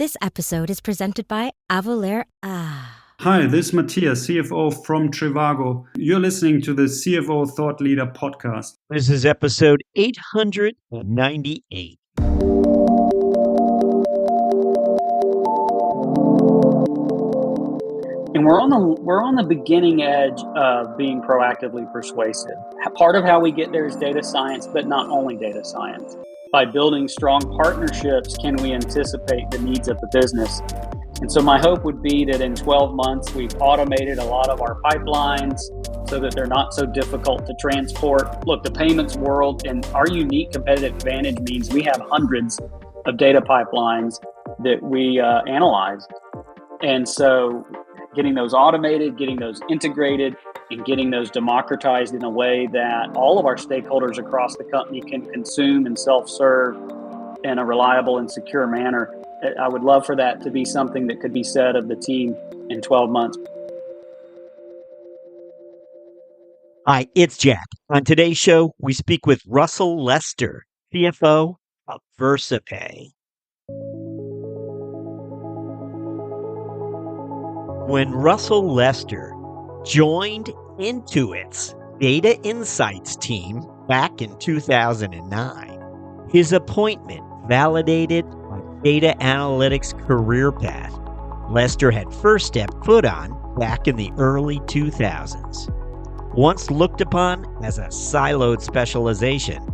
This episode is presented by Avalara. Hi, this is Matthias, CFO from Trivago. You're listening to the CFO Thought Leader podcast. This is episode 898. And we're on the beginning edge of being proactively persuasive. Part of how we get there is data science, but not only data science. By building strong partnerships, can we anticipate the needs of the business? And so my hope would be that in 12 months, we've automated a lot of our pipelines so that they're not so difficult to transport. Look, the payments world and our unique competitive advantage means we have hundreds of data pipelines that we analyze. And so getting those automated, getting those integrated, and getting those democratized in a way that all of our stakeholders across the company can consume and self-serve in a reliable and secure manner. I would love for that to be something that could be said of the team in 12 months. Hi, it's Jack. On today's show, we speak with Russell Lester, CFO of Versapay. When Russell Lester joined Intuit's Data Insights team back in 2009, his appointment validated a data analytics career path Lester had first stepped foot on back in the early 2000s. Once looked upon as a siloed specialization,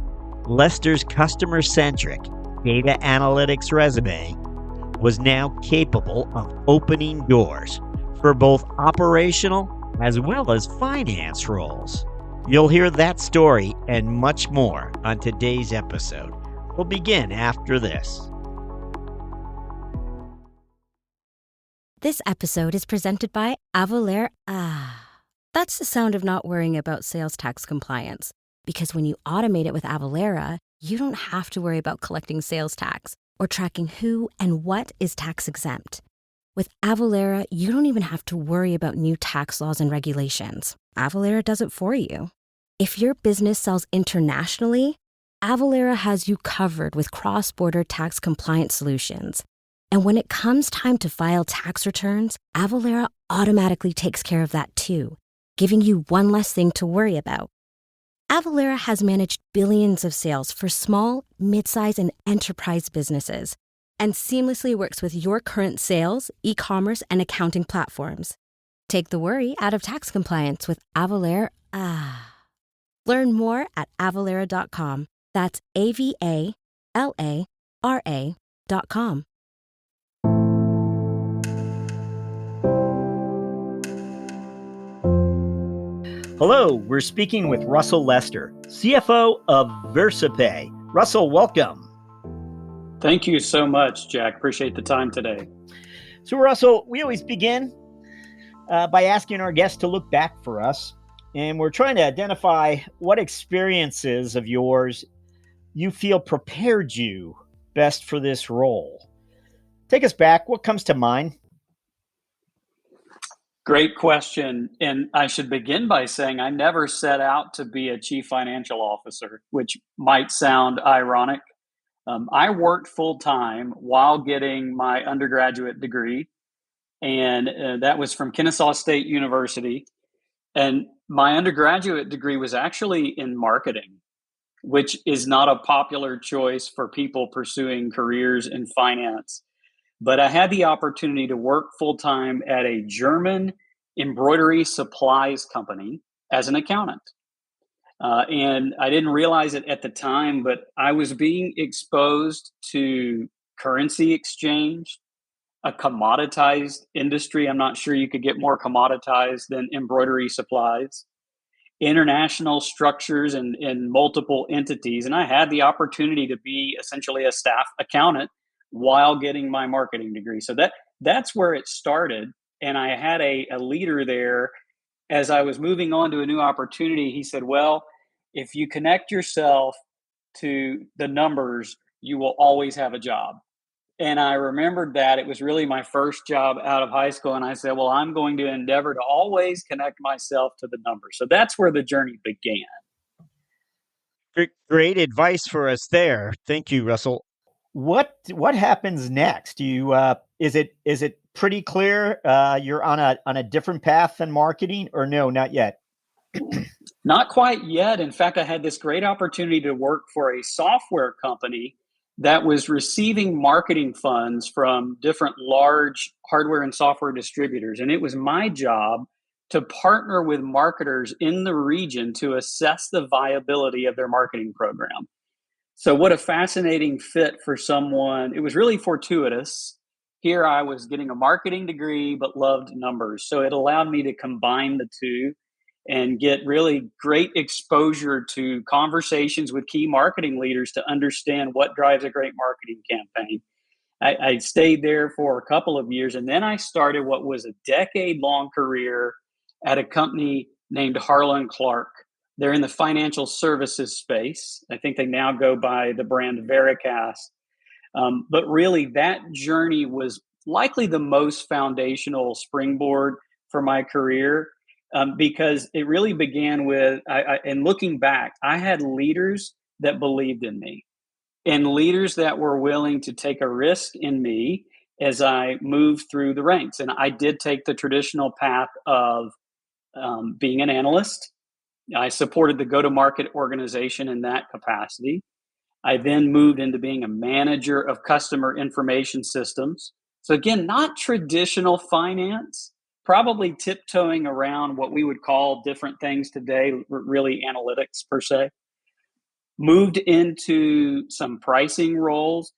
Lester's customer-centric data analytics resume was now capable of opening doors for both operational as well as finance roles. You'll hear that story and much more on today's episode. We'll begin after this. This episode is presented by Avalara. That's the sound of not worrying about sales tax compliance. Because when you automate it with Avalara, you don't have to worry about collecting sales tax or tracking who and what is tax exempt. With Avalara, you don't even have to worry about new tax laws and regulations. Avalara does it for you. If your business sells internationally, Avalara has you covered with cross-border tax compliance solutions. And when it comes time to file tax returns, Avalara automatically takes care of that too, giving you one less thing to worry about. Avalara has managed billions of sales for small, mid-size, and enterprise businesses, and seamlessly works with your current sales, e-commerce, and accounting platforms. Take the worry out of tax compliance with Avalara. Learn more at avalara.com. That's AVALARA.com. Hello, we're speaking with Russell Lester, CFO of Versapay. Russell, welcome. Thank you so much, Jack. Appreciate the time today. So, Russell, we always begin by asking our guests to look back for us, and we're trying to identify what experiences of yours you feel prepared you best for this role. Take us back. What comes to mind? Great question. And I should begin by saying I never set out to be a chief financial officer, which might sound ironic. I worked full-time while getting my undergraduate degree, and that was from Kennesaw State University. And my undergraduate degree was actually in marketing, which is not a popular choice for people pursuing careers in finance. But I had the opportunity to work full-time at a German embroidery supplies company as an accountant. And I didn't realize it at the time, but I was being exposed to currency exchange, a commoditized industry. I'm not sure you could get more commoditized than embroidery supplies, international structures and multiple entities. And I had the opportunity to be essentially a staff accountant while getting my marketing degree. So that's where it started. And I had a leader there. As I was moving on to a new opportunity, he said, well, if you connect yourself to the numbers, you will always have a job. And I remembered that it was really my first job out of high school. And I said, well, I'm going to endeavor to always connect myself to the numbers. So that's where the journey began. Great advice for us there. Thank you, Russell. What happens next? You is it pretty clear you're on a different path than marketing, or no, not yet? Not quite yet. In fact, I had this great opportunity to work for a software company that was receiving marketing funds from different large hardware and software distributors. And it was my job to partner with marketers in the region to assess the viability of their marketing program. So, what a fascinating fit for someone. It was really fortuitous. Here I was getting a marketing degree, but loved numbers. So, it allowed me to combine the two and get really great exposure to conversations with key marketing leaders to understand what drives a great marketing campaign. I stayed there for a couple of years, and then I started what was a decade-long career at a company named Harland Clarke. They're in the financial services space. I think they now go by the brand Vericast. But really, that journey was likely the most foundational springboard for my career, because it really began with, and looking back, I had leaders that believed in me and leaders that were willing to take a risk in me as I moved through the ranks. And I did take the traditional path of being an analyst. I supported the go to market organization in that capacity. I then moved into being a manager of customer information systems. So, again, not traditional finance, probably tiptoeing around what we would call different things today, really analytics per se. Moved into some pricing roles.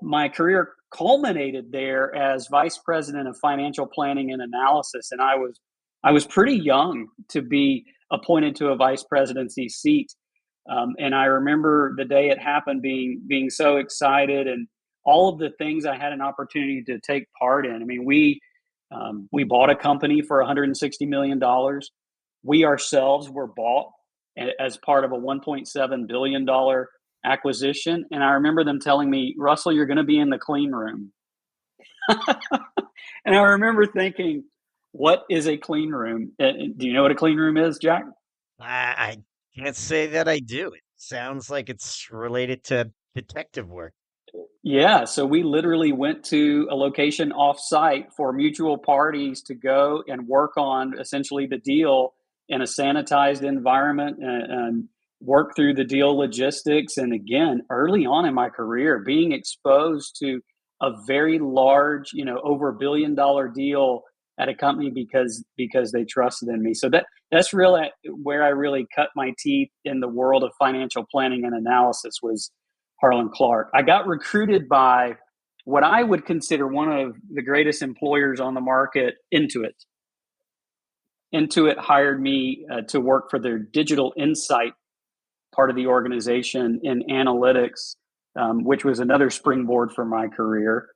My career culminated there as vice president of financial planning and analysis, and I was pretty young to be appointed to a vice presidency seat. And I remember the day it happened being so excited, and all of the things I had an opportunity to take part in. I mean, we bought a company for $160 million. We ourselves were bought as part of a $1.7 billion acquisition. And I remember them telling me, Russell, you're going to be in the clean room. And I remember thinking, what is a clean room? Do you know what a clean room is, Jack? I can't say that I do. It sounds like it's related to detective work. Yeah, so we literally went to a location off-site for mutual parties to go and work on essentially the deal in a sanitized environment, and work through the deal logistics. And again, early on in my career, being exposed to a very large, over $1 billion deal at a company because they trusted in me. So that's really where I really cut my teeth in the world of financial planning and analysis, was Harland Clarke. I got recruited by what I would consider one of the greatest employers on the market, Intuit. Intuit hired me to work for their digital insight part of the organization in analytics, which was another springboard for my career.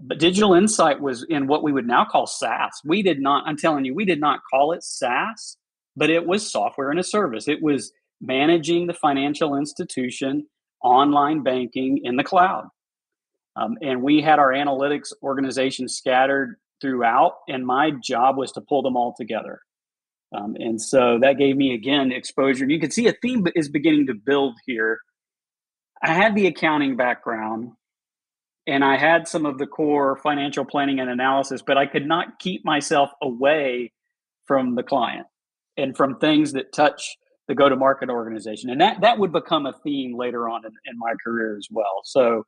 But digital insight was in what we would now call SaaS. I'm telling you, we did not call it SaaS, but it was software and a service. It was managing the financial institution, online banking in the cloud. And we had our analytics organization scattered throughout, and my job was to pull them all together. And so that gave me, again, exposure. And you can see a theme is beginning to build here. I had the accounting background, and I had some of the core financial planning and analysis, but I could not keep myself away from the client and from things that touch the go-to-market organization. And that would become a theme later on in my career as well. So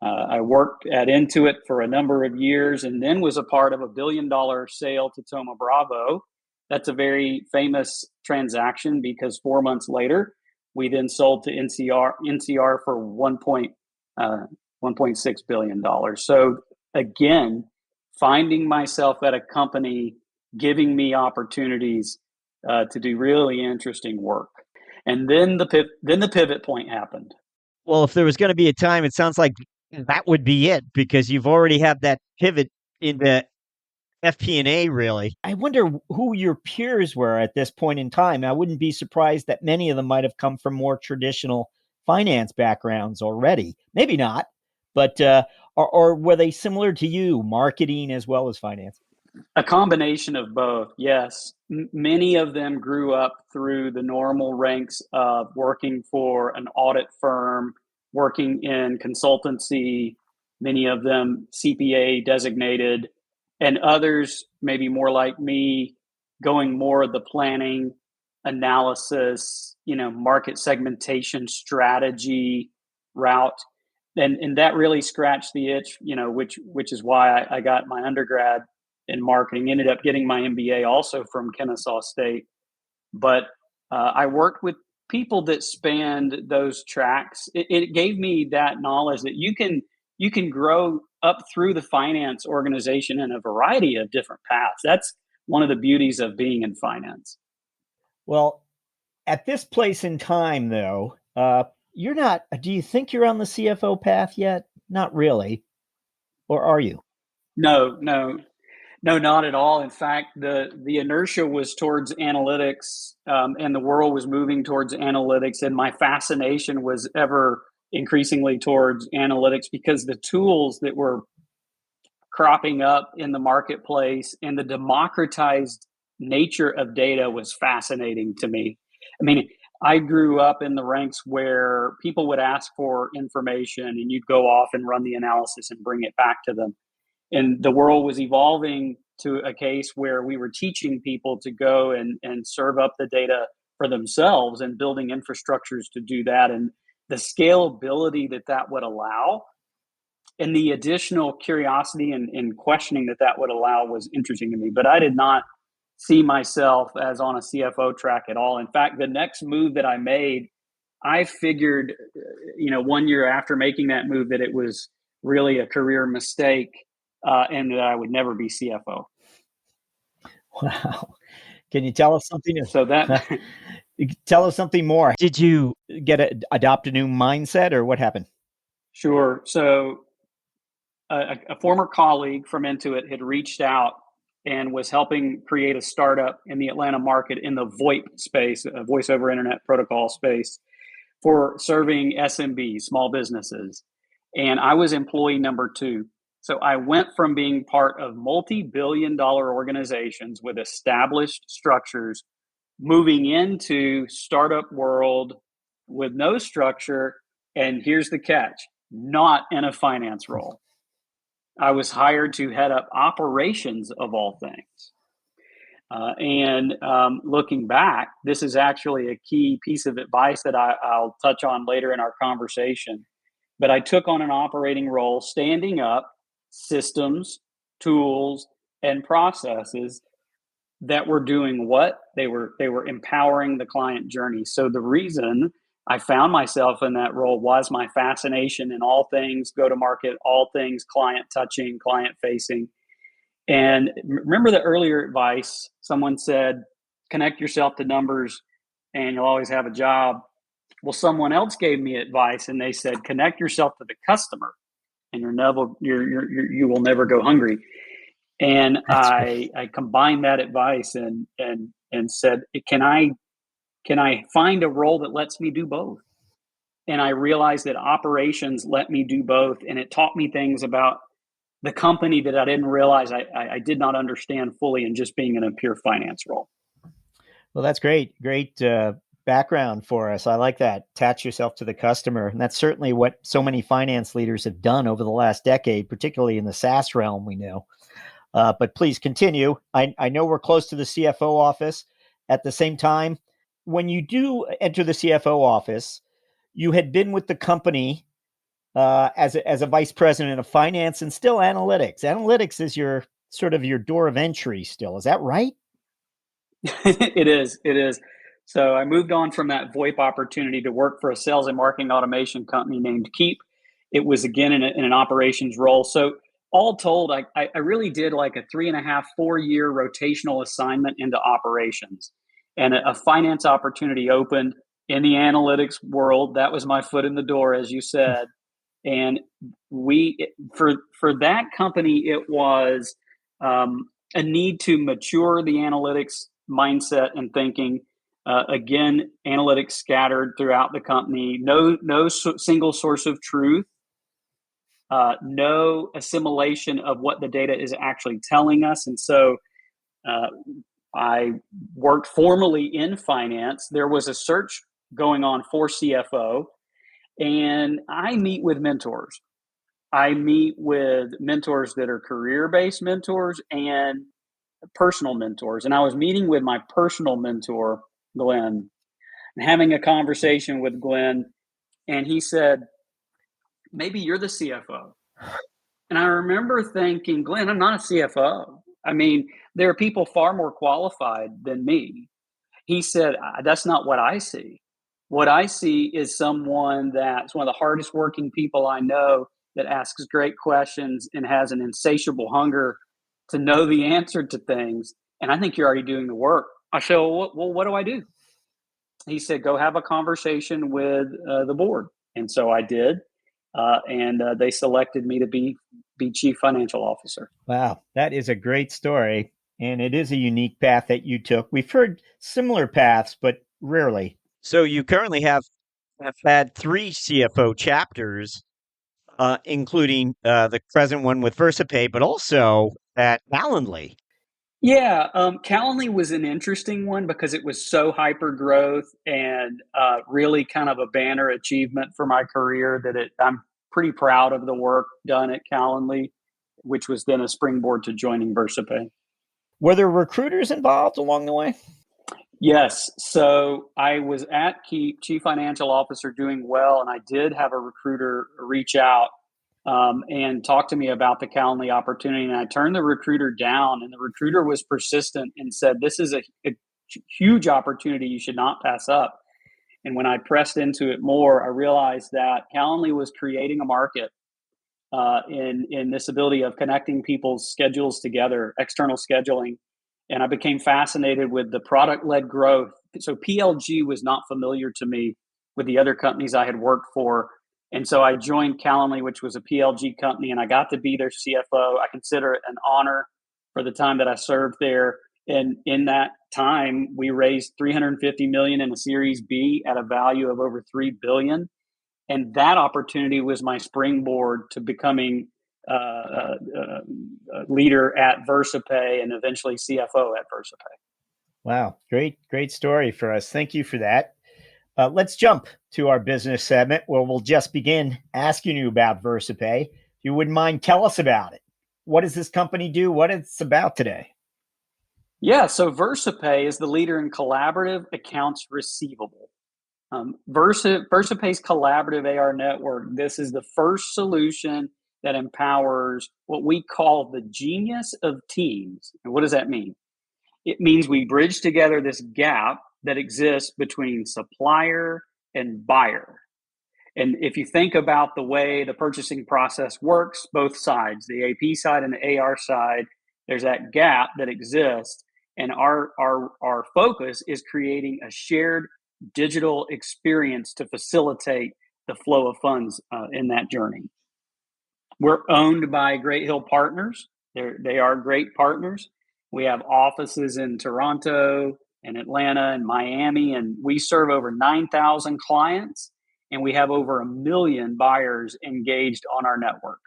I worked at Intuit for a number of years, and then was a part of $1 billion sale to Thoma Bravo. That's a very famous transaction because 4 months later, we then sold to NCR for $1.6 billion. So again, finding myself at a company giving me opportunities to do really interesting work. And then the pivot point happened. Well, if there was going to be a time, it sounds like that would be it, because you've already had that pivot into FP&A, really. I wonder who your peers were at this point in time. I wouldn't be surprised that many of them might have come from more traditional finance backgrounds already. Maybe not, but or were they similar to you, marketing as well as finance? A combination of both, yes. Many of them grew up through the normal ranks of working for an audit firm, working in consultancy, many of them CPA designated, and others maybe more like me, going more of the planning, analysis, market segmentation strategy route. And that really scratched the itch, which is why I got my undergrad in marketing, ended up getting my MBA also from Kennesaw State. But I worked with people that spanned those tracks. It gave me that knowledge that you can grow up through the finance organization in a variety of different paths. That's one of the beauties of being in finance. Well, at this place in time, though, you're not. Do you think you're on the CFO path yet? Not really, or are you? No, not at all. In fact, the inertia was towards analytics, and the world was moving towards analytics, and my fascination was ever increasingly towards analytics because the tools that were cropping up in the marketplace and the democratized nature of data was fascinating to me. I mean, I grew up in the ranks where people would ask for information and you'd go off and run the analysis and bring it back to them. And the world was evolving to a case where we were teaching people to go and serve up the data for themselves and building infrastructures to do that. And the scalability that would allow and the additional curiosity and questioning that would allow was interesting to me. But I did not see myself as on a CFO track at all. In fact, the next move that I made, I figured, 1 year after making that move, that it was really a career mistake and that I would never be CFO. Wow. Can you tell us something? So that tell us something more. Did you adopt a new mindset, or what happened? Sure. So a former colleague from Intuit had reached out and was helping create a startup in the Atlanta market in the VoIP space, voice over internet protocol space, for serving SMBs, small businesses. And I was employee number 2. So I went from being part of multi-billion-dollar organizations with established structures, moving into startup world with no structure. And here's the catch, not in a finance role. I was hired to head up operations of all things. And looking back, this is actually a key piece of advice that I'll touch on later in our conversation. But I took on an operating role, standing up systems, tools, and processes that were doing what? They were empowering the client journey. So the reason I found myself in that role was my fascination in all things go-to-market, all things client-touching, client-facing. And remember the earlier advice, someone said, connect yourself to numbers and you'll always have a job. Well, someone else gave me advice and they said, connect yourself to the customer and you will never go hungry. And I combined that advice and said, can I find a role that lets me do both? And I realized that operations let me do both. And it taught me things about the company that I didn't realize I did not understand fully in just being in a pure finance role. Well, that's great. Great background for us. I like that. Attach yourself to the customer. And that's certainly what so many finance leaders have done over the last decade, particularly in the SaaS realm, we know. But please continue. I know we're close to the CFO office. At the same time, when you do enter the CFO office, you had been with the company as a vice president of finance and still analytics. Analytics is your sort of your door of entry still. Is that right? It is. So I moved on from that VoIP opportunity to work for a sales and marketing automation company named Keep. It was again in an operations role. So all told, I really did like a 3.5, 4-year rotational assignment into operations, and a finance opportunity opened in the analytics world. That was my foot in the door, as you said. And for that company, it was a need to mature the analytics mindset and thinking. Again, analytics scattered throughout the company. No single source of truth. No assimilation of what the data is actually telling us. And so I worked formally in finance. There was a search going on for CFO. And I meet with mentors. I meet with mentors that are career-based mentors and personal mentors. And I was meeting with my personal mentor, Glenn, and having a conversation with Glenn. And he said, maybe you're the CFO. And I remember thinking, Glenn, I'm not a CFO. I mean, there are people far more qualified than me. He said, that's not what I see. What I see is someone that's one of the hardest working people I know, that asks great questions and has an insatiable hunger to know the answer to things. And I think you're already doing the work. I said, well, what do I do? He said, go have a conversation with the board. And so I did. And they selected me to be chief financial officer. Wow, that is a great story. And it is a unique path that you took. We've heard similar paths, but rarely. So you currently have had 3 CFO chapters, including the present one with Versapay, but also at Calendly. Yeah, Calendly was an interesting one because it was so hyper growth and really kind of a banner achievement for my career that I'm pretty proud of the work done at Calendly, which was then a springboard to joining Versapay. Were there recruiters involved along the way? Yes. So I was at Chief Financial Officer doing well, and I did have a recruiter reach out and talk to me about the Calendly opportunity. And I turned the recruiter down, and the recruiter was persistent and said, this is a huge opportunity you should not pass up. And when I pressed into it more, I realized that Calendly was creating a market in this ability of connecting people's schedules together, external scheduling. And I became fascinated with the product-led growth. So PLG was not familiar to me with the other companies I had worked for. And so I joined Calendly, which was a PLG company, and I got to be their CFO. I consider it an honor for the time that I served there. And in that time, we raised $350 million in a Series B at a value of over $3 billion. And that opportunity was my springboard to becoming a leader at Versapay and eventually CFO at Versapay. Wow, great story for us. Thank you for that. Let's jump to our business segment where we'll just begin asking you about Versapay. If you wouldn't mind, tell us about it. What does this company do? What it's about today? Yeah, so Versapay is the leader in collaborative accounts receivable. Versapay's collaborative AR network, this is the first solution that empowers what we call the genius of teams. And what does that mean? It means we bridge together this gap that exists between supplier and buyer. And if you think about the way the purchasing process works, both sides, the AP side and the AR side, there's that gap that exists. And our focus is creating a shared digital experience to facilitate the flow of funds in that journey. We're owned by Great Hill Partners. They are great partners. We have offices in Toronto and Atlanta and Miami, and we serve over 9,000 clients, and we have over 1 million buyers engaged on our network.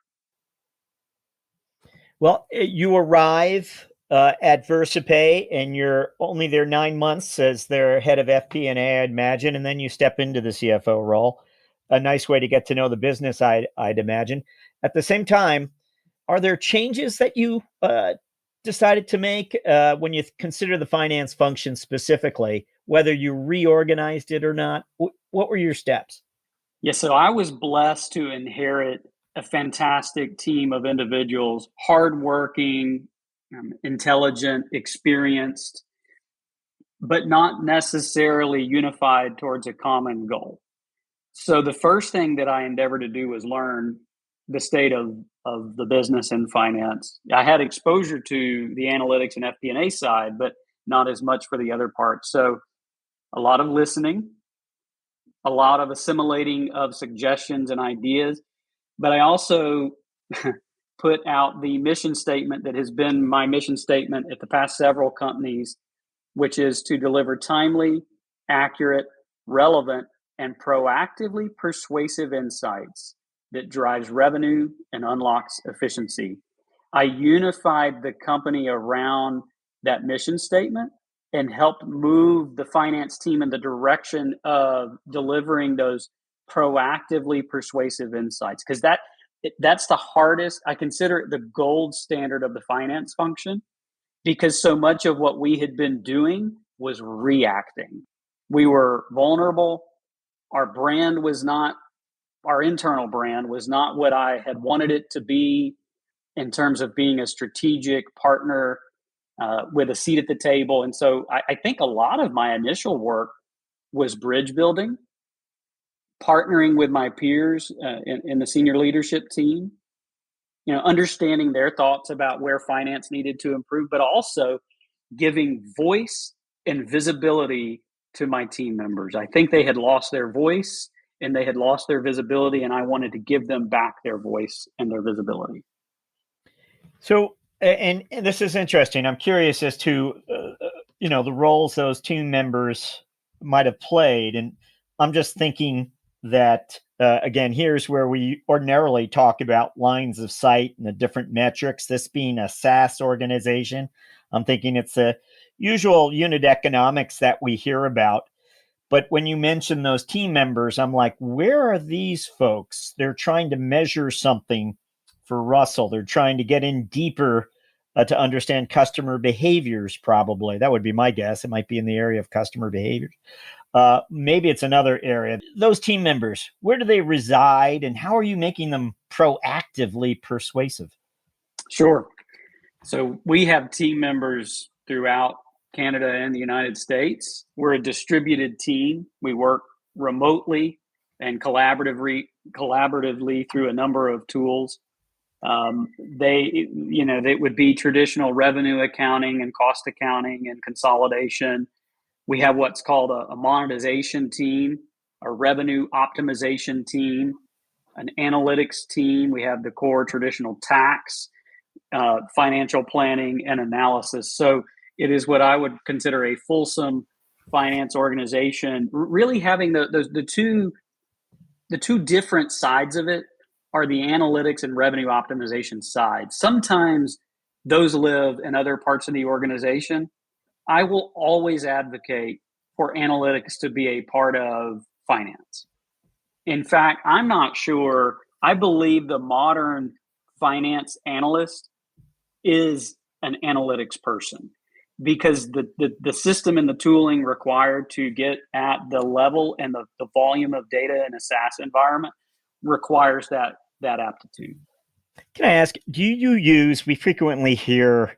Well, you arrive at Versapay, and you're only there 9 months as their head of FP&A, I'd imagine, and then you step into the CFO role. A nice way to get to know the business, I'd imagine. At the same time, are there changes that you decided to make when you consider the finance function specifically, whether you reorganized it or not? What were your steps? Yeah, so I was blessed to inherit a fantastic team of individuals, hardworking, intelligent, experienced, but not necessarily unified towards a common goal. So the first thing that I endeavored to do was learn the state of the business and finance. I had exposure to the analytics and FP&A side, but not as much for the other parts. So a lot of listening, a lot of assimilating of suggestions and ideas, but I also put out the mission statement that has been my mission statement at the past several companies, which is to deliver timely, accurate, relevant, and proactively persuasive insights that drives revenue and unlocks efficiency. I unified the company around that mission statement and helped move the finance team in the direction of delivering those proactively persuasive insights, because that's the hardest. I consider it the gold standard of the finance function, because so much of what we had been doing was reacting. We were vulnerable. Our brand was not, our internal brand was not what I had wanted it to be in terms of being a strategic partner with a seat at the table. And so I think a lot of my initial work was bridge building, partnering with my peers in the senior leadership team, understanding their thoughts about where finance needed to improve, but also giving voice and visibility to my team members. I think they had lost their voice and they had lost their visibility, and I wanted to give them back their voice and their visibility. So, and this is interesting. I'm curious as to, the roles those team members might have played. And I'm just thinking that, again, here's where we ordinarily talk about lines of sight and the different metrics. This being a SaaS organization, I'm thinking it's the usual unit economics that we hear about. But when you mention those team members, I'm like, where are these folks? They're trying to measure something for Russell. They're trying to get in deeper to understand customer behaviors, probably. That would be my guess. It might be in the area of customer behaviors. Maybe it's another area. Those team members, where do they reside, and how are you making them proactively persuasive? Sure. So we have team members throughout Canada and the United States. We're a distributed team. We work remotely and collaboratively through a number of tools. They would be traditional revenue accounting and cost accounting and consolidation. We have what's called a monetization team, a revenue optimization team, an analytics team. We have the core traditional tax, financial planning, and analysis. So it is what I would consider a fulsome finance organization. Really having the two different sides of it are the analytics and revenue optimization side. Sometimes those live in other parts of the organization. I will always advocate for analytics to be a part of finance. In fact, I'm not sure. I believe the modern finance analyst is an analytics person, because the system and the tooling required to get at the level and the volume of data in a SaaS environment requires that aptitude. Can I ask, do you use, we frequently hear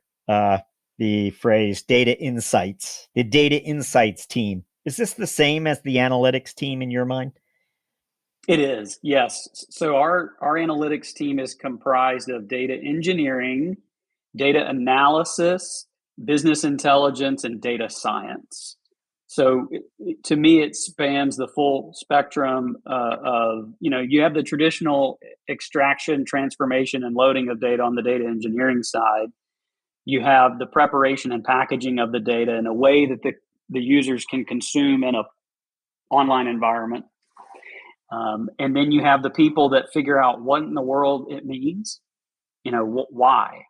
the phrase data insights, the data insights team. Is this the same as the analytics team in your mind? It is, yes. So our analytics team is comprised of data engineering, data analysis, business intelligence, and data science. So to me, it spans the full spectrum of, you have the traditional extraction, transformation, and loading of data on the data engineering side. You have the preparation and packaging of the data in a way that the users can consume in an online environment. And then you have the people that figure out what in the world it means, why.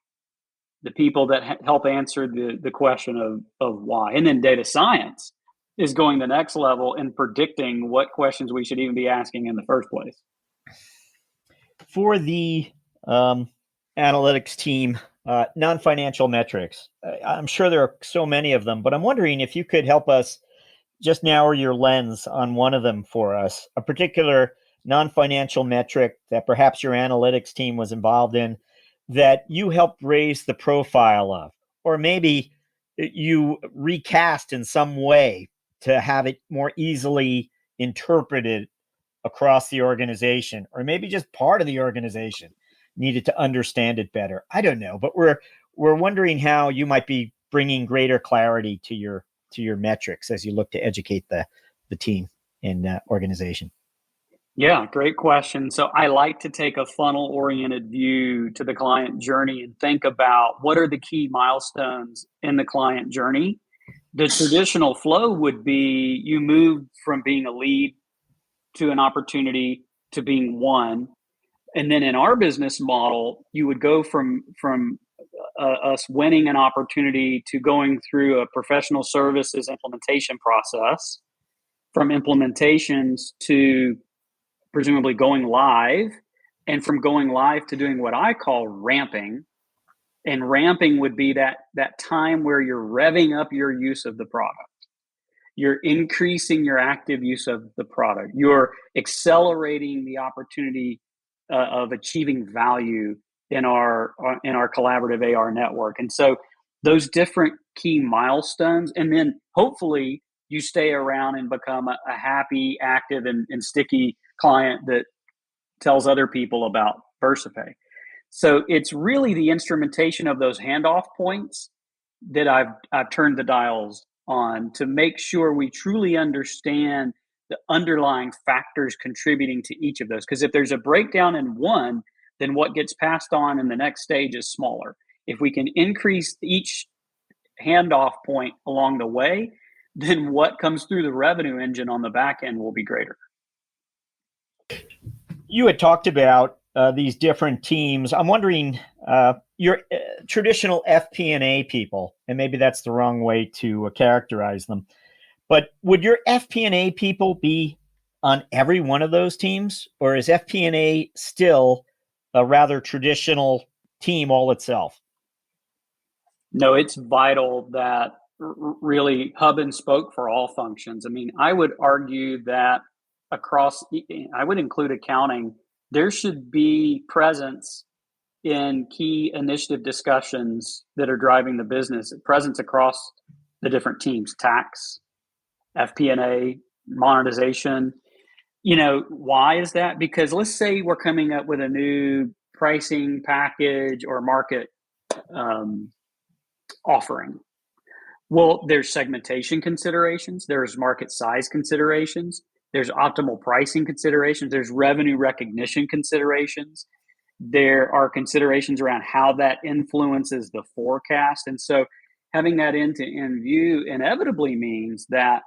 The people that help answer the question of why. And then data science is going the next level in predicting what questions we should even be asking in the first place. For the analytics team, non-financial metrics, I'm sure there are so many of them, but I'm wondering if you could help us just narrow your lens on one of them for us, a particular non-financial metric that perhaps your analytics team was involved in that you helped raise the profile of, or maybe you recast in some way to have it more easily interpreted across the organization, or maybe just part of the organization needed to understand it better. I don't know, but we're wondering how you might be bringing greater clarity to your metrics as you look to educate the team and organization. Yeah, great question. So I like to take a funnel-oriented view to the client journey and think about what are the key milestones in the client journey. The traditional flow would be you move from being a lead to an opportunity to being one. And then in our business model, you would go from us winning an opportunity to going through a professional services implementation process, from implementations to presumably going live, and from going live to doing what I call ramping. And ramping would be that time where you're revving up your use of the product. You're increasing your active use of the product. You're accelerating the opportunity of achieving value in our collaborative AR network. And so those different key milestones, and then hopefully you stay around and become a happy, active, and sticky client that tells other people about Versapay. So it's really the instrumentation of those handoff points that I've turned the dials on to make sure we truly understand the underlying factors contributing to each of those. Because if there's a breakdown in one, then what gets passed on in the next stage is smaller. If we can increase each handoff point along the way, then what comes through the revenue engine on the back end will be greater. You had talked about these different teams. I'm wondering, your traditional FP&A people, and maybe that's the wrong way to characterize them, but would your FP&A people be on every one of those teams, or is FP&A still a rather traditional team all itself? No, it's vital that really hub and spoke for all functions. I mean, I would argue that across, I would include accounting, there should be presence in key initiative discussions that are driving the business, presence across the different teams, tax, FP&A, monetization. Why is that? Because let's say we're coming up with a new pricing package or market offering. Well, there's segmentation considerations, there's market size considerations, there's optimal pricing considerations, there's revenue recognition considerations. There are considerations around how that influences the forecast. And so having that end-to-end view inevitably means that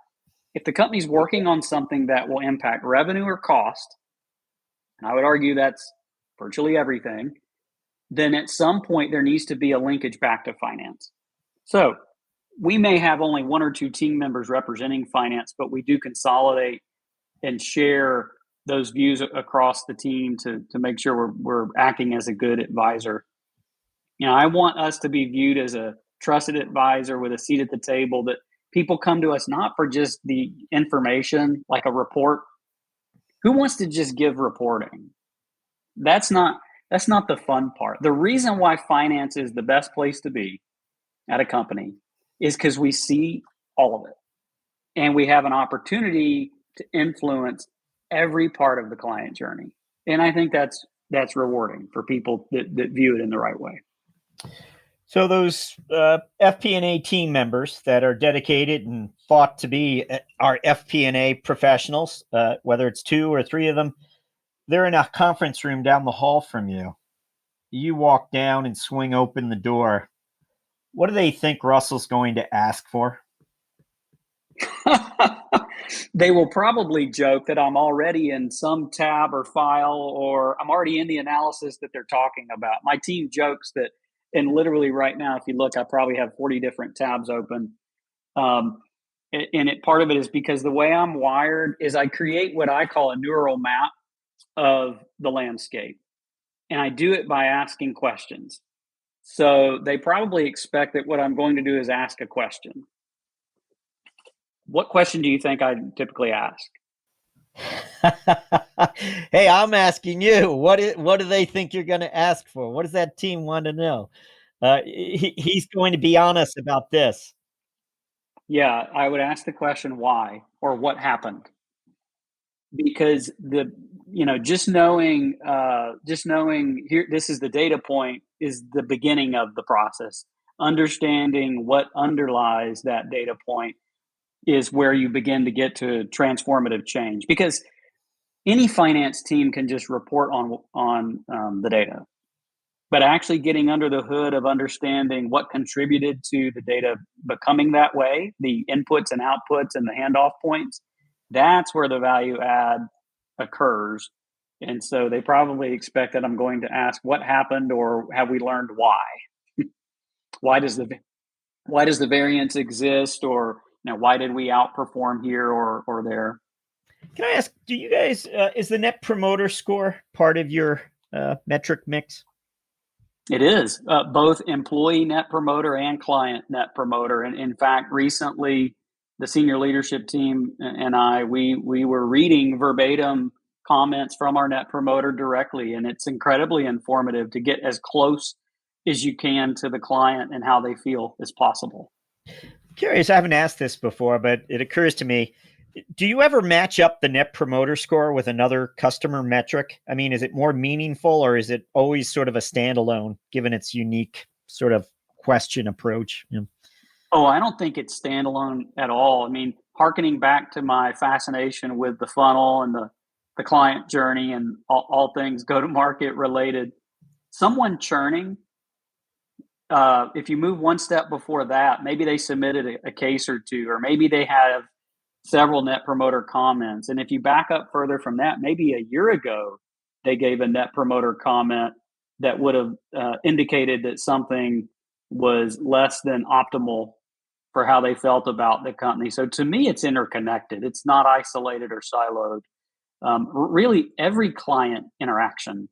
if the company's working on something that will impact revenue or cost, and I would argue that's virtually everything, then at some point there needs to be a linkage back to finance. So we may have only one or two team members representing finance, but we do consolidate and share those views across the team to make sure we're acting as a good advisor. I want us to be viewed as a trusted advisor with a seat at the table, that people come to us not for just the information, like a report. Who wants to just give reporting? That's not the fun part. The reason why finance is the best place to be at a company is because we see all of it, and we have an opportunity to influence every part of the client journey. And I think that's rewarding for people that view it in the right way. So those FP&A team members that are dedicated and thought to be our FP&A professionals, whether it's 2 or 3 of them, they're in a conference room down the hall from you. You walk down and swing open the door. What do they think Russell's going to ask for? They will probably joke that I'm already in some tab or file, or I'm already in the analysis that they're talking about. My team jokes that, and literally right now, if you look, I probably have 40 different tabs open. And part of it is because the way I'm wired is I create what I call a neural map of the landscape. And I do it by asking questions. So they probably expect that what I'm going to do is ask a question. What question do you think I typically ask? Hey, I'm asking you. What do they think you're going to ask for? What does that team want to know? He's going to be honest about this. Yeah, I would ask the question why, or what happened. Because just knowing here, this is the data point, is the beginning of the process. Understanding what underlies that data point is where you begin to get to transformative change, because any finance team can just report on the data, but actually getting under the hood of understanding what contributed to the data becoming that way, the inputs and outputs and the handoff points, that's where the value add occurs. And so they probably expect that I'm going to ask what happened, or have we learned why? why does the variance exist, or why did we outperform here or there? Can I ask, do you guys, is the Net Promoter Score part of your metric mix? It is both employee net promoter and client net promoter. And in fact, recently, the senior leadership team and we were reading verbatim comments from our net promoter directly. And it's incredibly informative to get as close as you can to the client and how they feel as possible. Curious, I haven't asked this before, but it occurs to me. Do you ever match up the Net Promoter Score with another customer metric? I mean, is it more meaningful or is it always sort of a standalone given its unique sort of question approach? Yeah. Oh, I don't think it's standalone at all. I mean, hearkening back to my fascination with the funnel and the client journey and all things go to market related, someone churning, if you move one step before that, maybe they submitted a case or two, or maybe they have several net promoter comments. And if you back up further from that, maybe a year ago, they gave a net promoter comment that would have indicated that something was less than optimal for how they felt about the company. So to me, it's interconnected. It's not isolated or siloed. Really, every client interaction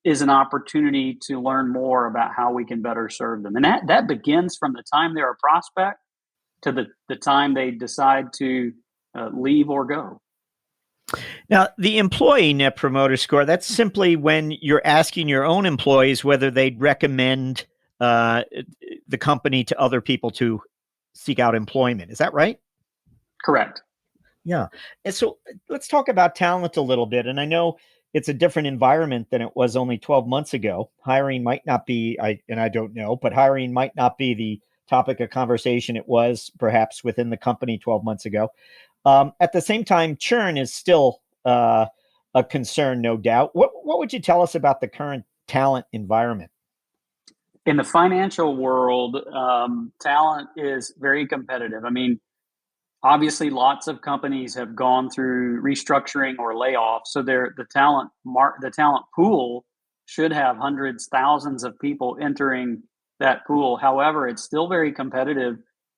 is an opportunity to learn more about how we can better serve them. And that begins from the time they're a prospect to the time they decide to leave or go. Now, the employee Net Promoter Score, that's simply when you're asking your own employees whether they'd recommend the company to other people to seek out employment. Is that right? Correct. Yeah. And so let's talk about talent a little bit. And I know it's a different environment than it was only 12 months ago. Hiring might not be, I don't know, but hiring might not be the topic of conversation it was perhaps within the company 12 months ago. At the same time, churn is still a concern, no doubt. What would you tell us about the current talent environment? In the financial world, talent is very competitive. I mean, obviously, lots of companies have gone through restructuring or layoffs, so the talent pool should have hundreds, thousands of people entering that pool. However, it's still very competitive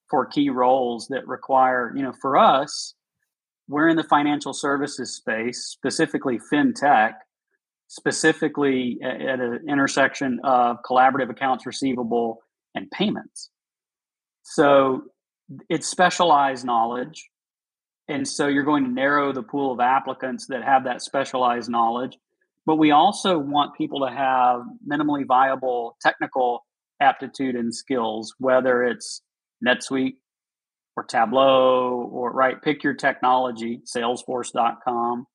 for key roles that require, for us, we're in the financial services space, specifically fintech, specifically at an intersection of collaborative accounts receivable and payments. So it's specialized knowledge. And so you're going to narrow the pool of applicants that have that specialized knowledge. But we also want people to have minimally viable technical aptitude and skills, whether it's NetSuite or Tableau or pick your technology, salesforce.com.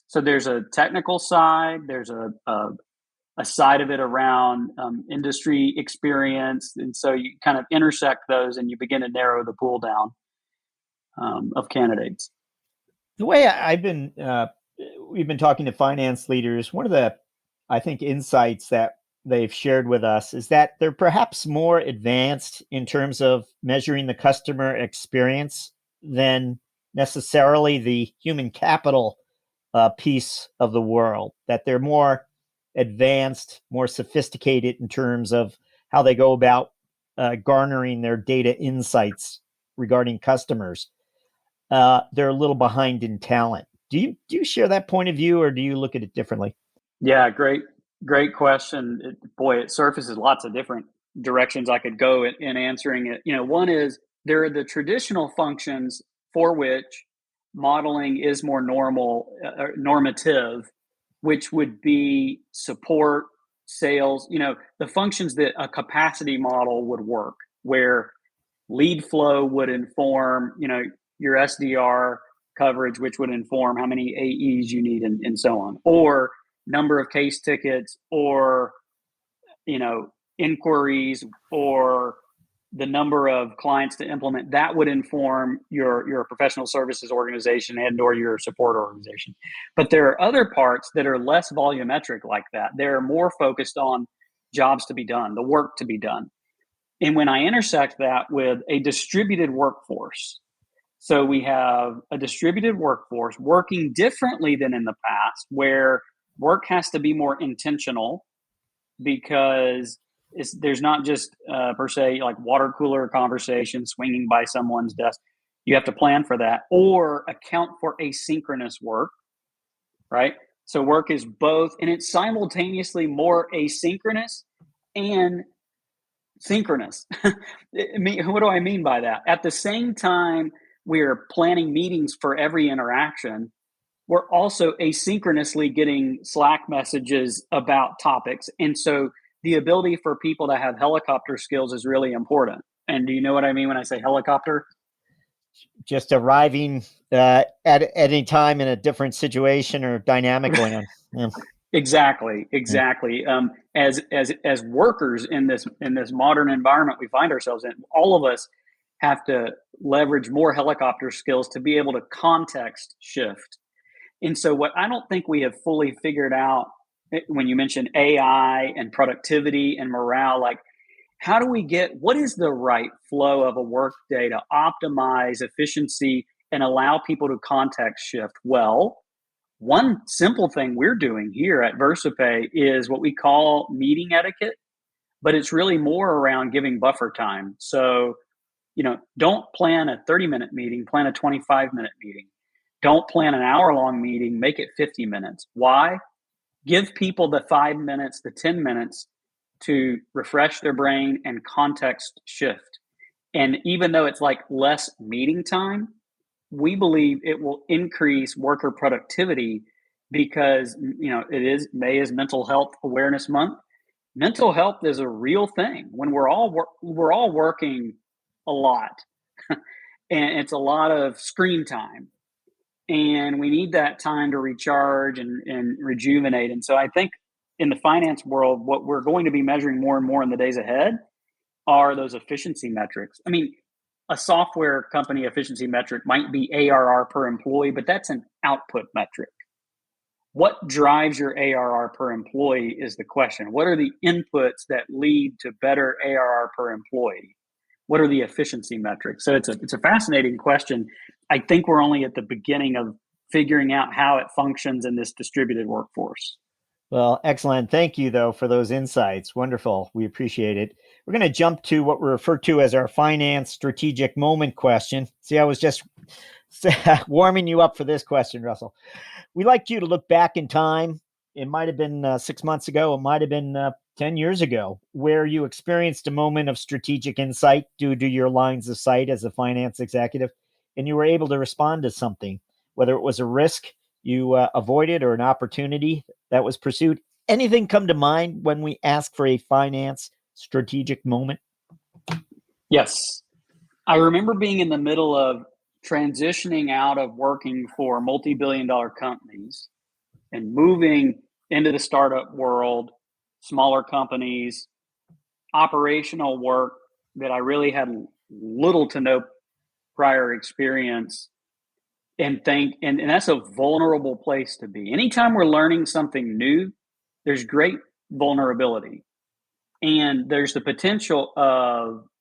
So there's a technical side, there's a side of it around industry experience. And so you kind of intersect those and you begin to narrow the pool down of candidates. The way we've been talking to finance leaders, one of the, I think, insights that they've shared with us is that they're perhaps more advanced in terms of measuring the customer experience than necessarily the human capital piece of the world, that they're more advanced, more sophisticated in terms of how they go about garnering their data insights regarding customers. They're a little behind in talent. Do you share that point of view, or do you look at it differently? Yeah, great question. It surfaces lots of different directions I could go in answering it. One is there are the traditional functions for which modeling is more normative, which would be support, sales, the functions that a capacity model would work, where lead flow would inform, your SDR coverage, which would inform how many AEs you need and so on, or number of case tickets, or, inquiries, or the number of clients to implement. That would inform your professional services organization and or your support organization. But there are other parts that are less volumetric like that. They're more focused on jobs to be done, the work to be done. And when I intersect that with a distributed workforce, so we have a distributed workforce working differently than in the past, where work has to be more intentional because there's not just per se like water cooler conversation swinging by someone's desk. You have to plan for that or account for asynchronous work, right? So work is both, and it's simultaneously more asynchronous and synchronous. What do I mean by that? At the same time, we're planning meetings for every interaction. We're also asynchronously getting Slack messages about topics. And so the ability for people to have helicopter skills is really important. And do you know what I mean when I say helicopter? Just arriving at any time in a different situation or dynamic going on. Yeah. Exactly. As workers in this modern environment we find ourselves in, all of us have to leverage more helicopter skills to be able to context shift. And so, what I don't think we have fully figured out when you mention AI and productivity and morale, like how do we get what is the right flow of a work day to optimize efficiency and allow people to context shift? Well, one simple thing we're doing here at Versapay is what we call meeting etiquette, but it's really more around giving buffer time. So, don't plan a 30-minute meeting, plan a 25-minute meeting. Don't plan an hour-long meeting, make it 50 minutes. Why? Give people the 5 minutes, the 10 minutes to refresh their brain and context shift. And even though it's like less meeting time, we believe it will increase worker productivity because May is Mental Health Awareness Month. Mental health is a real thing when we're all working a lot, and it's a lot of screen time, and we need that time to recharge and rejuvenate. And so I think in the finance world, what we're going to be measuring more and more in the days ahead are those efficiency metrics. I mean, a software company efficiency metric might be ARR per employee, but that's an output metric. What drives your ARR per employee is the question. What are the inputs that lead to better ARR per employee? What are the efficiency metrics? So it's a fascinating question. I think we're only at the beginning of figuring out how it functions in this distributed workforce. Well, excellent. Thank you, though, for those insights. Wonderful. We appreciate it. We're going to jump to what we refer to as our finance strategic moment question. See, I was just warming you up for this question, Russell. We'd like you to look back in time. It might have been 6 months ago. It might have been 10 years ago, where you experienced a moment of strategic insight due to your lines of sight as a finance executive, and you were able to respond to something, whether it was a risk you avoided or an opportunity that was pursued. Anything come to mind when we ask for a finance strategic moment? Yes. I remember being in the middle of transitioning out of working for multi-billion-dollar companies and moving into the startup world, smaller companies, operational work that I really had little to no prior experience, and that's a vulnerable place to be. Anytime we're learning something new, there's great vulnerability. And there's the potential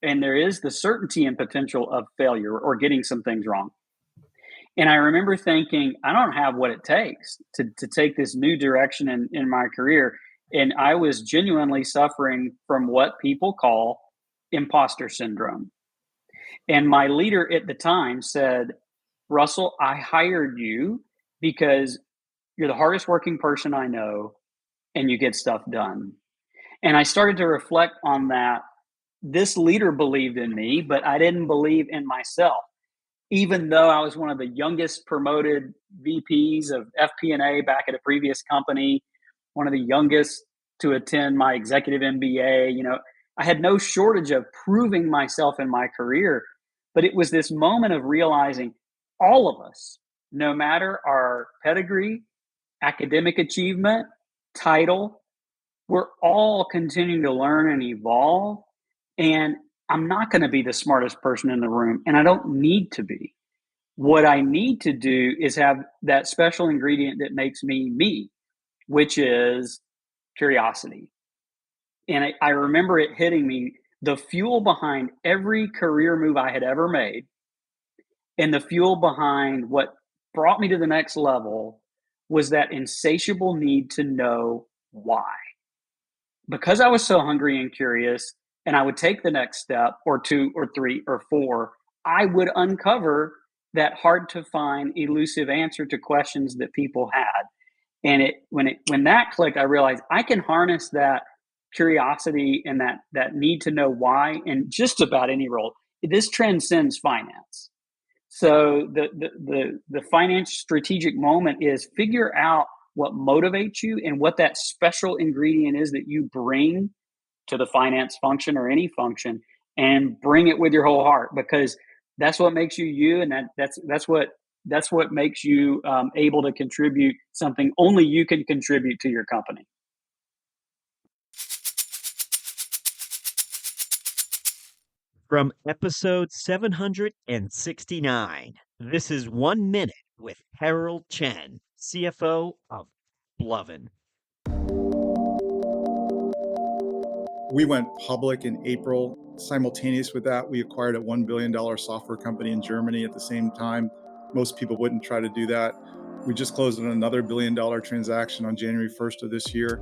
and there is the certainty and potential of failure or getting some things wrong. And I remember thinking, I don't have what it takes to take this new direction in my career. And I was genuinely suffering from what people call imposter syndrome. And my leader at the time said, Russell, I hired you because you're the hardest working person I know and you get stuff done. And I started to reflect on that. This leader believed in me, but I didn't believe in myself. Even though I was one of the youngest promoted VPs of FP&A back at a previous company, one of the youngest to attend my executive MBA, I had no shortage of proving myself in my career. But it was this moment of realizing all of us, no matter our pedigree, academic achievement, title, we're all continuing to learn and evolve. And I'm not going to be the smartest person in the room, and I don't need to be. What I need to do is have that special ingredient that makes me me, which is curiosity. And I remember it hitting me, the fuel behind every career move I had ever made and the fuel behind what brought me to the next level was that insatiable need to know why. Because I was so hungry and curious, and I would take the next step or two or three or four, I would uncover that hard to find elusive answer to questions that people had. And when that clicked, I realized I can harness that curiosity and that need to know why in just about any role. This transcends finance. So the finance strategic moment is figure out what motivates you and what that special ingredient is that you bring to the finance function or any function, and bring it with your whole heart, because that's what makes you you, and that's what makes you able to contribute something only you can contribute to your company. From episode 769, this is 1 Minute with Harold Chen, CFO of Blovin. We went public in April. Simultaneous with that, we acquired a $1 billion software company in Germany at the same time. Most people wouldn't try to do that. We just closed on another $1 billion transaction on January 1st of this year.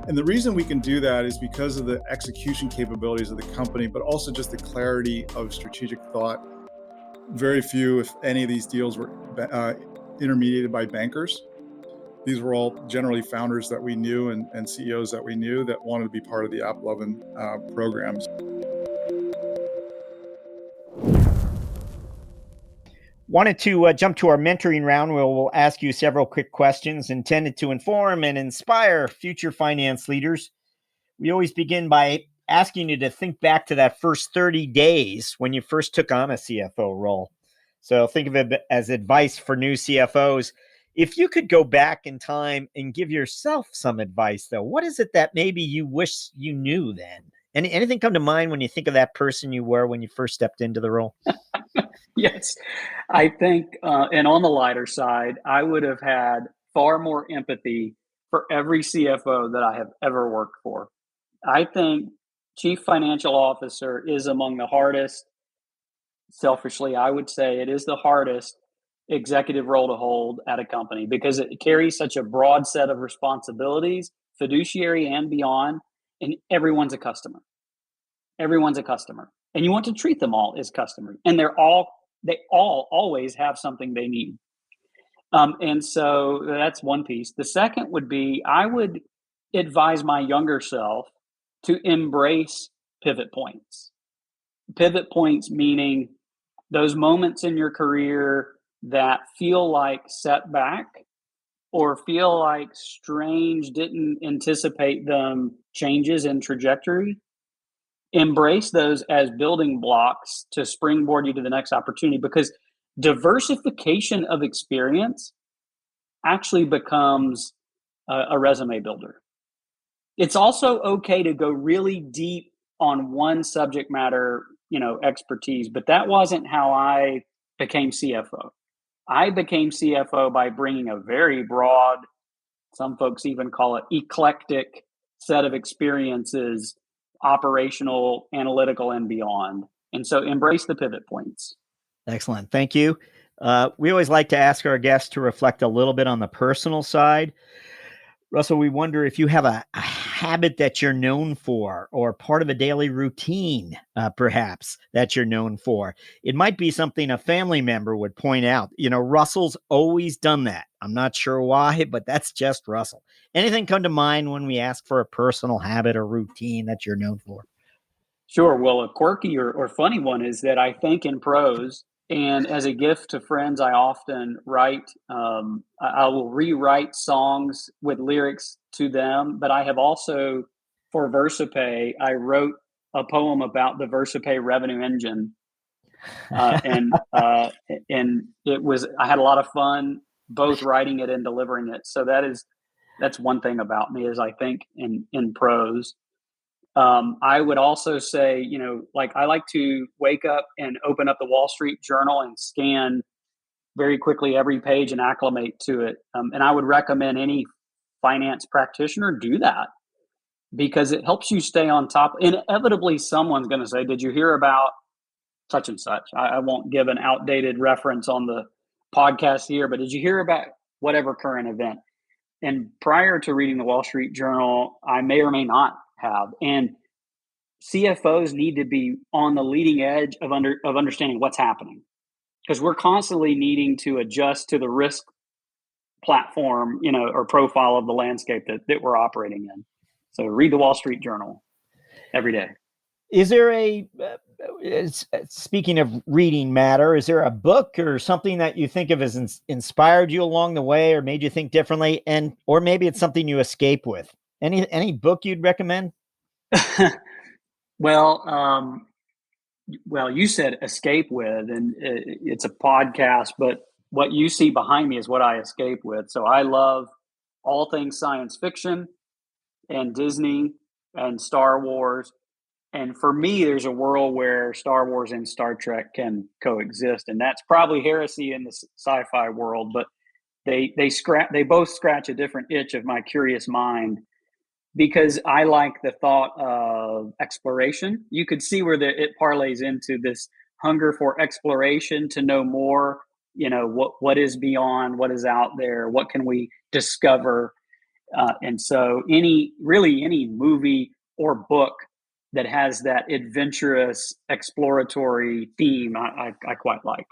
And the reason we can do that is because of the execution capabilities of the company, but also just the clarity of strategic thought. Very few, if any, of these deals were intermediated by bankers. These were all generally founders that we knew and CEOs that we knew that wanted to be part of the AppLovin programs. Wanted to jump to our mentoring round where we'll ask you several quick questions intended to inform and inspire future finance leaders. We always begin by asking you to think back to that first 30 days when you first took on a CFO role. So think of it as advice for new CFOs. If you could go back in time and give yourself some advice, though, what is it that maybe you wish you knew then? Anything come to mind when you think of that person you were when you first stepped into the role? Yes, I think, and on the lighter side, I would have had far more empathy for every CFO that I have ever worked for. I think chief financial officer is among the hardest. Selfishly, I would say it is the hardest executive role to hold at a company because it carries such a broad set of responsibilities, fiduciary and beyond, and everyone's a customer. Everyone's a customer. And you want to treat them all as customers. And they all always have something they need. And so that's one piece. The second would be I would advise my younger self to embrace pivot points. Pivot points meaning those moments in your career that feel like setback or feel like strange, didn't anticipate them changes in trajectory. Embrace those as building blocks to springboard you to the next opportunity, because diversification of experience actually becomes a resume builder. It's also okay to go really deep on one subject matter, expertise, but that wasn't how I became CFO. I became CFO by bringing a very broad, some folks even call it eclectic set of experiences, operational, analytical, and beyond. And so embrace the pivot points. Excellent. Thank you. We always like to ask our guests to reflect a little bit on the personal side. Russell, we wonder if you have a habit that you're known for or part of a daily routine, perhaps, that you're known for. It might be something a family member would point out. Russell's always done that. I'm not sure why, but that's just Russell. Anything come to mind when we ask for a personal habit or routine that you're known for? Sure. Well, a quirky or funny one is that I think in prose, and as a gift to friends, I often write, I will rewrite songs with lyrics to them. But I have also, for Versapay, I wrote a poem about the Versapay revenue engine. And it was, I had a lot of fun both writing it and delivering it. So that's one thing about me is I think in prose. I would also say, I like to wake up and open up the Wall Street Journal and scan very quickly every page and acclimate to it. And I would recommend any finance practitioner do that because it helps you stay on top. Inevitably, someone's going to say, did you hear about such and such? I won't give an outdated reference on the podcast here, but did you hear about whatever current event? And prior to reading the Wall Street Journal, I may or may not have. And CFOs need to be on the leading edge of understanding what's happening, because we're constantly needing to adjust to the risk platform, or profile of the landscape that we're operating in. So read the Wall Street Journal every day. Is there speaking of reading matter, is there a book or something that you think of as inspired you along the way or made you think differently? Or maybe it's something you escape with. Any book you'd recommend? Well, you said escape with, and it's a podcast, but what you see behind me is what I escape with. So I love all things science fiction and Disney and Star Wars. And for me, there's a world where Star Wars and Star Trek can coexist. And that's probably heresy in the sci-fi world, but they both scratch a different itch of my curious mind, because I like the thought of exploration. You could see where it parlays into this hunger for exploration, to know more, what is beyond, what is out there, what can we discover. And so any movie or book that has that adventurous, exploratory theme, I quite like.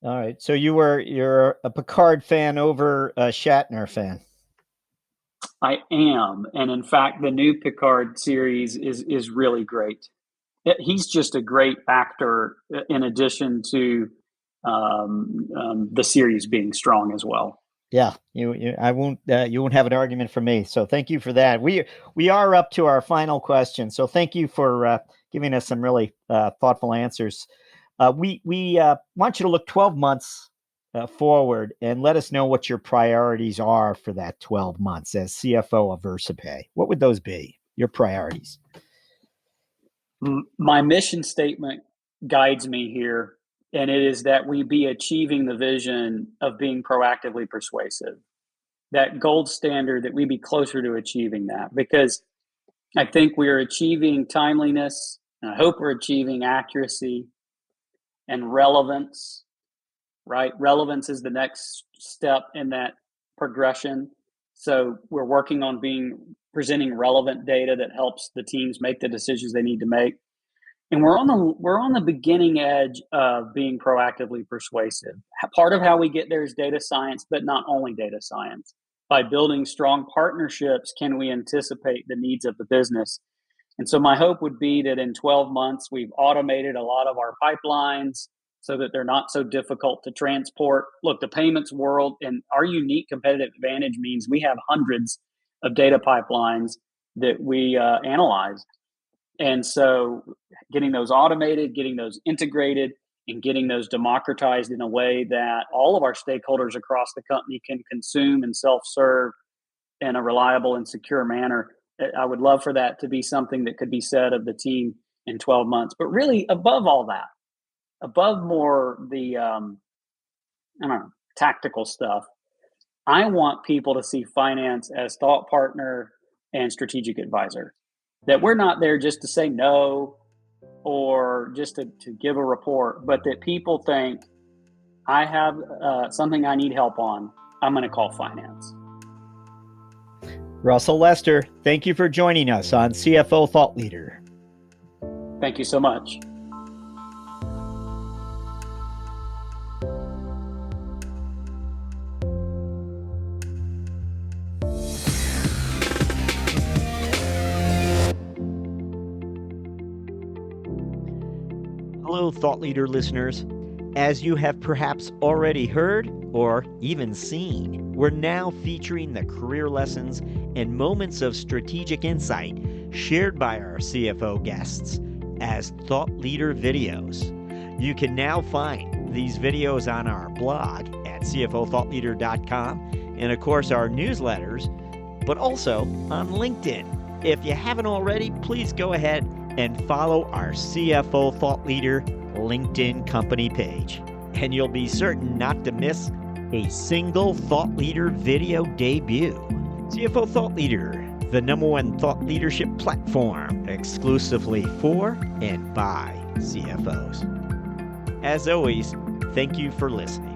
All right. So you're a Picard fan over a Shatner fan. I am. And in fact, the new Picard series is really great. He's just a great actor, in addition to the series being strong as well. Yeah, you won't have an argument from me. So thank you for that. We are up to our final question. So thank you for giving us some really thoughtful answers. We want you to look 12 months forward and let us know what your priorities are for that 12 months as CFO of Versapay. What would those be? Your priorities? My mission statement guides me here. And it is that we be achieving the vision of being proactively persuasive. That gold standard, that we be closer to achieving that, because I think we are achieving timeliness, and I hope we're achieving accuracy and relevance, right? Relevance is the next step in that progression. So we're working on presenting relevant data that helps the teams make the decisions they need to make. And we're on the beginning edge of being proactively persuasive. Part of how we get there is data science, but not only data science. By building strong partnerships, can we anticipate the needs of the business? And so my hope would be that in 12 months, we've automated a lot of our pipelines so that they're not so difficult to transport. Look, the payments world and our unique competitive advantage means we have hundreds of data pipelines that we analyze. And so getting those automated, getting those integrated, and getting those democratized in a way that all of our stakeholders across the company can consume and self-serve in a reliable and secure manner. I would love for that to be something that could be said of the team in 12 months. But really, above all that, above more the tactical stuff, I want people to see finance as thought partner and strategic advisor. That we're not there just to say no or just to give a report, but that people think, I have something I need help on, I'm going to call finance. Russell Lester, thank you for joining us on CFO Thought Leader. Thank you so much. Hello, Thought Leader listeners. As you have perhaps already heard or even seen, we're now featuring the career lessons and moments of strategic insight shared by our CFO guests as Thought Leader videos. You can now find these videos on our blog at cfothoughtleader.com and, of course, our newsletters, but also on LinkedIn. If you haven't already, please go ahead and follow our CFO Thought Leader LinkedIn company page, and you'll be certain not to miss a single Thought Leader video debut. CFO Thought Leader, the #1 thought leadership platform exclusively for and by CFOs. As always, thank you for listening.